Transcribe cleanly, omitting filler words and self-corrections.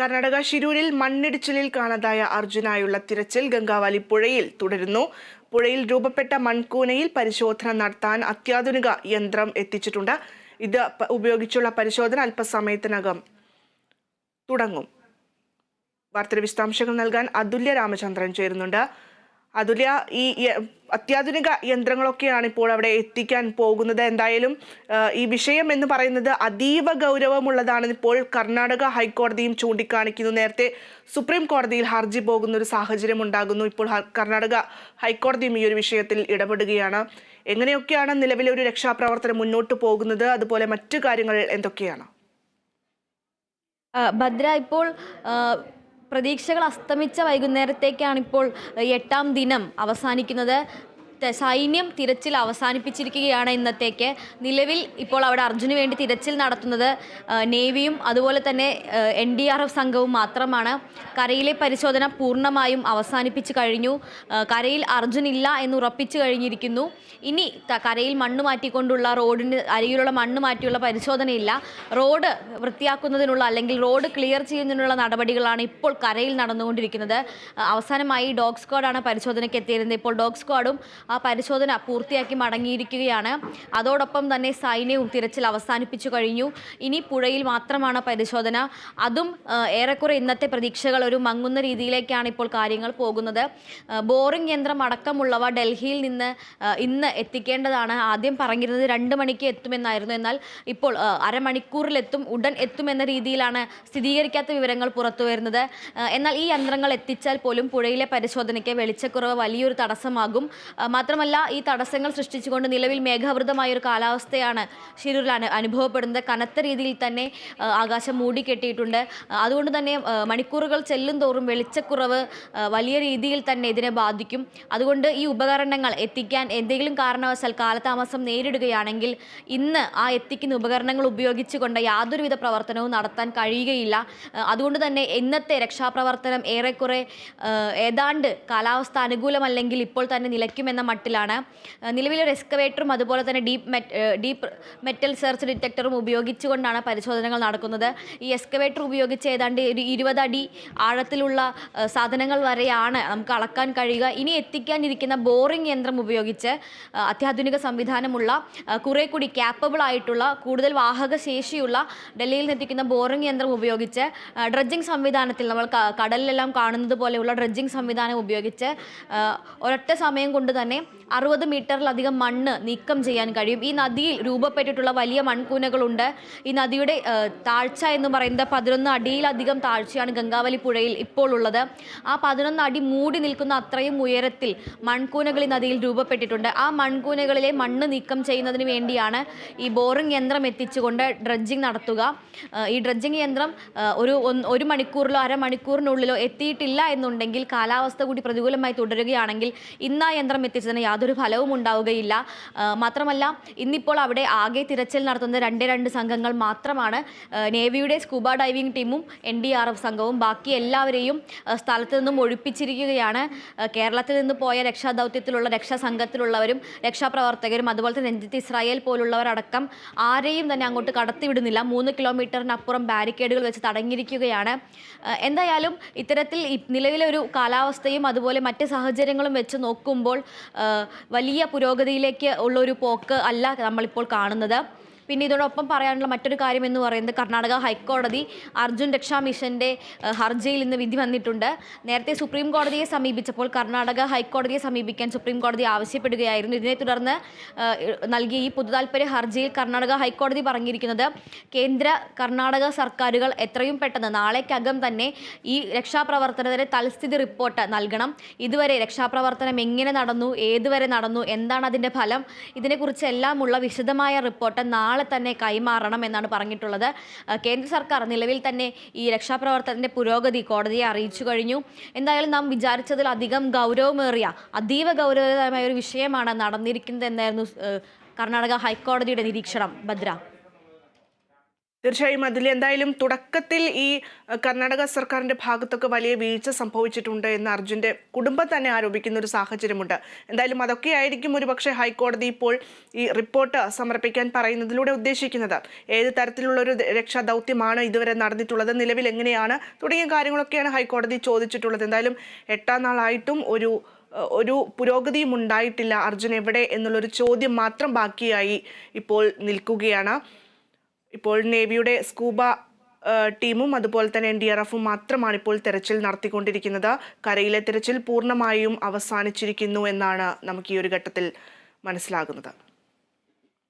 കർണാടക ഷിരൂരിൽ മണ്ണിടിച്ചിലിൽ കാണാതായ അർജുനായുള്ള തിരച്ചിൽ ഗംഗാവലി പുഴയിൽ തുടരുന്നു. പുഴയിൽ രൂപപ്പെട്ട മൺകൂനയിൽ പരിശോധന നടത്താൻ അത്യാധുനിക യന്ത്രം എത്തിച്ചിട്ടുണ്ട്. ഇത് ഉപയോഗിച്ചുള്ള പരിശോധന അല്പസമയത്തിനകം തുടങ്ങും. വാർത്തയുടെ വിശദാംശങ്ങൾ നൽകാൻ അതുല്യ രാമചന്ദ്രൻ ചേരുന്നുണ്ട്. അതുല്യ, ഈ അത്യാധുനിക യന്ത്രങ്ങളൊക്കെയാണ് ഇപ്പോൾ അവിടെ എത്തിക്കാൻ പോകുന്നത്. എന്തായാലും ഈ വിഷയം എന്ന് പറയുന്നത് അതീവ ഗൗരവമുള്ളതാണെന്ന് ഇപ്പോൾ കർണാടക ഹൈക്കോടതിയും ചൂണ്ടിക്കാണിക്കുന്നു. നേരത്തെ സുപ്രീം കോടതിയിൽ ഹർജി പോകുന്ന ഒരു സാഹചര്യം ഉണ്ടാകുന്നു. ഇപ്പോൾ കർണാടക ഹൈക്കോടതിയും ഈ ഒരു വിഷയത്തിൽ ഇടപെടുകയാണ്. എങ്ങനെയൊക്കെയാണ് നിലവിലെ ഒരു രക്ഷാപ്രവർത്തനം മുന്നോട്ട് പോകുന്നത്? അതുപോലെ മറ്റു കാര്യങ്ങൾ എന്തൊക്കെയാണ്? ഭദ്ര, ഇപ്പോൾ പ്രതീക്ഷകൾ അസ്തമിച്ച വൈകുന്നേരത്തേക്കാണ് ഇപ്പോൾ 8ാം ദിനം അവസാനിക്കുന്നത്. സൈന്യം തിരച്ചിൽ അവസാനിപ്പിച്ചിരിക്കുകയാണ് ഇന്നത്തേക്ക്. നിലവിൽ ഇപ്പോൾ അവിടെ അർജുന് വേണ്ടി തിരച്ചിൽ നടത്തുന്നത് നേവിയും അതുപോലെ തന്നെ NDRF സംഘവും മാത്രമാണ്. കരയിലെ പരിശോധന പൂർണ്ണമായും അവസാനിപ്പിച്ചു കഴിഞ്ഞു. കരയിൽ അർജുൻ ഇല്ല എന്ന് ഉറപ്പിച്ചു കഴിഞ്ഞിരിക്കുന്നു. ഇനി കരയിൽ മണ്ണ് മാറ്റിക്കൊണ്ടുള്ള റോഡിന് അരികിലുള്ള മണ്ണ് മാറ്റിയുള്ള പരിശോധനയില്ല. റോഡ് വൃത്തിയാക്കുന്നതിനുള്ള അല്ലെങ്കിൽ റോഡ് ക്ലിയർ ചെയ്യുന്നതിനുള്ള നടപടികളാണ് ഇപ്പോൾ കരയിൽ നടന്നുകൊണ്ടിരിക്കുന്നത്. അവസാനമായി ഡോഗ് സ്ക്വാഡാണ് പരിശോധനയ്ക്ക് എത്തിയിരുന്നത്. ഇപ്പോൾ ഡോഗ് സ്ക്വാഡും ആ പരിശോധന പൂർത്തിയാക്കി മടങ്ങിയിരിക്കുകയാണ്. അതോടൊപ്പം തന്നെ സൈന്യവും തിരച്ചിൽ അവസാനിപ്പിച്ചു കഴിഞ്ഞു. ഇനി പുഴയിൽ മാത്രമാണ് പരിശോധന. അതും ഏറെക്കുറെ ഇന്നത്തെ പ്രതീക്ഷകൾ ഒരു മങ്ങുന്ന രീതിയിലേക്കാണ് ഇപ്പോൾ കാര്യങ്ങൾ പോകുന്നത്. ബോറിംഗ് യന്ത്രം അടക്കമുള്ളവ ഡൽഹിയിൽ നിന്ന് ഇന്ന് എത്തിക്കേണ്ടതാണ്. ആദ്യം പറഞ്ഞിരുന്നത് 2 മണിക്ക് എത്തുമെന്നായിരുന്നു. എന്നാൽ ഇപ്പോൾ അരമണിക്കൂറിലെത്തും, ഉടൻ എത്തുമെന്ന രീതിയിലാണ് സ്ഥിരീകരിക്കാത്ത വിവരങ്ങൾ പുറത്തു വരുന്നത്. എന്നാൽ ഈ യന്ത്രങ്ങൾ എത്തിച്ചാൽ പോലും പുഴയിലെ പരിശോധനയ്ക്ക് വെളിച്ചക്കുറവ് വലിയൊരു തടസ്സമാകും. മാത്രമല്ല, ഈ തടസ്സങ്ങൾ സൃഷ്ടിച്ചുകൊണ്ട് നിലവിൽ മേഘാവൃതമായൊരു കാലാവസ്ഥയാണ് ഷിരൂരിൽ അനുഭവപ്പെടുന്നത്. കനത്ത രീതിയിൽ തന്നെ ആകാശം മൂടിക്കെട്ടിയിട്ടുണ്ട്. അതുകൊണ്ട് തന്നെ മണിക്കൂറുകൾ ചെല്ലും തോറും വെളിച്ചക്കുറവ് വലിയ രീതിയിൽ തന്നെ ഇതിനെ ബാധിക്കും. അതുകൊണ്ട് ഈ ഉപകരണങ്ങൾ എത്തിക്കാൻ എന്തെങ്കിലും കാരണവശാൽ കാലതാമസം നേരിടുകയാണെങ്കിൽ ഇന്ന് ആ എത്തിക്കുന്ന ഉപകരണങ്ങൾ ഉപയോഗിച്ചുകൊണ്ട് യാതൊരുവിധ പ്രവർത്തനവും നടത്താൻ കഴിയുകയില്ല. അതുകൊണ്ട് തന്നെ ഇന്നത്തെ രക്ഷാപ്രവർത്തനം ഏറെക്കുറെ ഏതാണ്ട് കാലാവസ്ഥ അനുകൂലമല്ലെങ്കിൽ ഇപ്പോൾ തന്നെ നിലയ്ക്കുമെന്ന മട്ടിലാണ്. നിലവിലൊരു എക്സ്കവേറ്ററും അതുപോലെ തന്നെ ഡീപ്പ് മെറ്റൽ സെർച്ച് ഡിറ്റക്ടറും ഉപയോഗിച്ചുകൊണ്ടാണ് പരിശോധനകൾ നടക്കുന്നത്. ഈ എക്സ്കവേറ്റർ ഉപയോഗിച്ച് ഏതാണ്ട് ഒരു 20 അടി ആഴത്തിലുള്ള സാധനങ്ങൾ വരെയാണ് നമുക്ക് അളക്കാൻ കഴിയുക. ഇനി എത്തിക്കാനിരിക്കുന്ന ബോറിംഗ് യന്ത്രം ഉപയോഗിച്ച് അത്യാധുനിക സംവിധാനമുള്ള കുറെ കൂടി ക്യാപ്പബിൾ ആയിട്ടുള്ള കൂടുതൽ വാഹക ശേഷിയുള്ള ഡൽഹിയിൽ നിന്നെത്തിക്കുന്ന ബോറിംഗ് യന്ത്രം ഉപയോഗിച്ച് ഡ്രഡ്ജിങ് സംവിധാനത്തിൽ നമ്മൾ കടലിലെല്ലാം കാണുന്നത് പോലെയുള്ള ഡ്രഡ്ജിങ് സംവിധാനം ഉപയോഗിച്ച് ഒരൊറ്റ സമയം കൊണ്ട് തന്നെ 60 മീറ്ററിലധികം മണ്ണ് നീക്കം ചെയ്യാൻ കഴിയും. ഈ നദിയിൽ രൂപപ്പെട്ടിട്ടുള്ള വലിയ മൺകൂനകളുണ്ട്. ഈ നദിയുടെ താഴ്ച എന്ന് പറയുന്നത് 11 അടിയിലധികം താഴ്ചയാണ് ഗംഗാവലി പുഴയിൽ ഇപ്പോൾ ഉള്ളത്. ആ 11 അടി മൂടി നിൽക്കുന്ന അത്രയും ഉയരത്തിൽ മൺകൂനകൾ ഈ നദിയിൽ രൂപപ്പെട്ടിട്ടുണ്ട്. ആ മൺകൂനകളിലെ മണ്ണ് നീക്കം ചെയ്യുന്നതിന് വേണ്ടിയാണ് ഈ ബോറിംഗ് യന്ത്രം എത്തിച്ചുകൊണ്ട് ഡ്രഡ്ജിങ് നടത്തുക. ഈ ഡ്രഡ്ജിങ് യന്ത്രം ഒരു മണിക്കൂറിലോ അരമണിക്കൂറിനുള്ളിലോ എത്തിയിട്ടില്ല എന്നുണ്ടെങ്കിൽ, കാലാവസ്ഥ കൂടി പ്രതികൂലമായി തുടരുകയാണെങ്കിൽ ഇന്ന് ആ യന്ത്രം എത്തിച്ചതിന് യാതൊരു ഫലവും ഉണ്ടാവുകയില്ല. മാത്രമല്ല, ഇന്നിപ്പോൾ അവിടെ ആകെ തിരച്ചിൽ നടത്തുന്നത് 2 സംഘങ്ങൾ മാത്രമാണ്. നേവിയുടെ സ്കൂബ ഡൈവിംഗ് ടീമും NDRF സംഘവും. ബാക്കി എല്ലാവരെയും സ്ഥലത്ത് നിന്നും ഒഴിപ്പിച്ചിരിക്കുകയാണ്. കേരളത്തിൽ നിന്ന് പോയ രക്ഷാദൗത്യത്തിലുള്ള രക്ഷാസംഘത്തിലുള്ളവരും രക്ഷാപ്രവർത്തകരും അതുപോലെ തന്നെ രഞ്ജിത്ത് ഇസ്രായേൽ പോലുള്ളവരടക്കം ആരെയും തന്നെ അങ്ങോട്ട് കടത്തിവിടുന്നില്ല. 3 കിലോമീറ്ററിനപ്പുറം ബാരിക്കേഡുകൾ വെച്ച് തടഞ്ഞിരിക്കുകയാണ്. എന്തായാലും ഇത്തരത്തിൽ നിലവിലെ ഒരു കാലാവസ്ഥയും അതുപോലെ മറ്റ് സാഹചര്യങ്ങളും വെച്ച് നോക്കുമ്പോൾ വലിയ പുരോഗതിയിലേക്ക് ഉള്ളൊരു പോക്ക് അല്ല നമ്മളിപ്പോൾ കാണുന്നത്. പിന്നെ ഇതോടൊപ്പം പറയാനുള്ള മറ്റൊരു കാര്യം എന്ന് പറയുന്നത് കർണാടക ഹൈക്കോടതി അർജുൻ രക്ഷാ മിഷൻ്റെ ഹർജിയിൽ ഇന്ന് വിധി വന്നിട്ടുണ്ട്. നേരത്തെ സുപ്രീം കോടതിയെ സമീപിച്ചപ്പോൾ കർണാടക ഹൈക്കോടതിയെ സമീപിക്കാൻ സുപ്രീം കോടതി ആവശ്യപ്പെടുകയായിരുന്നു. ഇതിനെ തുടർന്ന് നൽകിയ ഈ പൊതുതാൽപര്യ ഹർജിയിൽ കർണാടക ഹൈക്കോടതി പറഞ്ഞിരിക്കുന്നത് കേന്ദ്ര കർണാടക സർക്കാരുകൾ എത്രയും പെട്ടെന്ന് നാളേക്കകം തന്നെ ഈ രക്ഷാപ്രവർത്തനത്തിന് തൽസ്ഥിതി റിപ്പോർട്ട് നൽകണം. ഇതുവരെ രക്ഷാപ്രവർത്തനം എങ്ങനെ നടന്നു, ഏതുവരെ നടന്നു, എന്താണ് അതിൻ്റെ ഫലം, ഇതിനെക്കുറിച്ചെല്ലാമുള്ള വിശദമായ റിപ്പോർട്ട് നാളെ തന്നെ കൈമാറണം എന്നാണ് പറഞ്ഞിട്ടുള്ളത്. കേന്ദ്ര സർക്കാർ നിലവിൽ തന്നെ ഈ രക്ഷാപ്രവർത്തനത്തിന്റെ പുരോഗതി കോടതിയെ അറിയിച്ചു കഴിഞ്ഞു. എന്തായാലും നാം വിചാരിച്ചതിലധികം ഗൗരവമേറിയ അതീവ ഗൗരവതരമായ ഒരു വിഷയമാണ് നടന്നിരിക്കുന്നത് എന്നായിരുന്നു കർണാടക ഹൈക്കോടതിയുടെ നിരീക്ഷണം. ഭദ്ര. തീർച്ചയായും അതിൽ എന്തായാലും തുടക്കത്തിൽ ഈ കർണാടക സർക്കാരിന്റെ ഭാഗത്തൊക്കെ വലിയ വീഴ്ച സംഭവിച്ചിട്ടുണ്ട് എന്ന് അർജുന്റെ കുടുംബം തന്നെ ആരോപിക്കുന്ന ഒരു സാഹചര്യമുണ്ട്. എന്തായാലും അതൊക്കെ ആയിരിക്കും ഒരുപക്ഷെ ഹൈക്കോടതി ഇപ്പോൾ ഈ റിപ്പോർട്ട് സമർപ്പിക്കാൻ പറയുന്നതിലൂടെ ഉദ്ദേശിക്കുന്നത്. ഏത് തരത്തിലുള്ള ഒരു രക്ഷാ ദൗത്യമാണ് ഇതുവരെ നടന്നിട്ടുള്ളത്, നിലവിൽ എങ്ങനെയാണ് തുടങ്ങിയ കാര്യങ്ങളൊക്കെയാണ് ഹൈക്കോടതി ചോദിച്ചിട്ടുള്ളത്. എന്തായാലും 8-ാം നാളായിട്ടും ഒരു പുരോഗതിയും ഉണ്ടായിട്ടില്ല. അർജുൻ എവിടെ എന്നുള്ളൊരു ചോദ്യം മാത്രം ബാക്കിയായി ഇപ്പോൾ നിൽക്കുകയാണ്. ഇപ്പോൾ നേവിയുടെ സ്കൂബ ടീമും അതുപോലെ തന്നെ NDRF-ഉം മാത്രമാണ് ഇപ്പോൾ തെരച്ചിൽ നടത്തിക്കൊണ്ടിരിക്കുന്നത്. കരയിലെ തെരച്ചിൽ പൂർണ്ണമായും അവസാനിച്ചിരിക്കുന്നു എന്നാണ് നമുക്ക് ഈ ഒരു ഘട്ടത്തിൽ മനസ്സിലാകുന്നത്.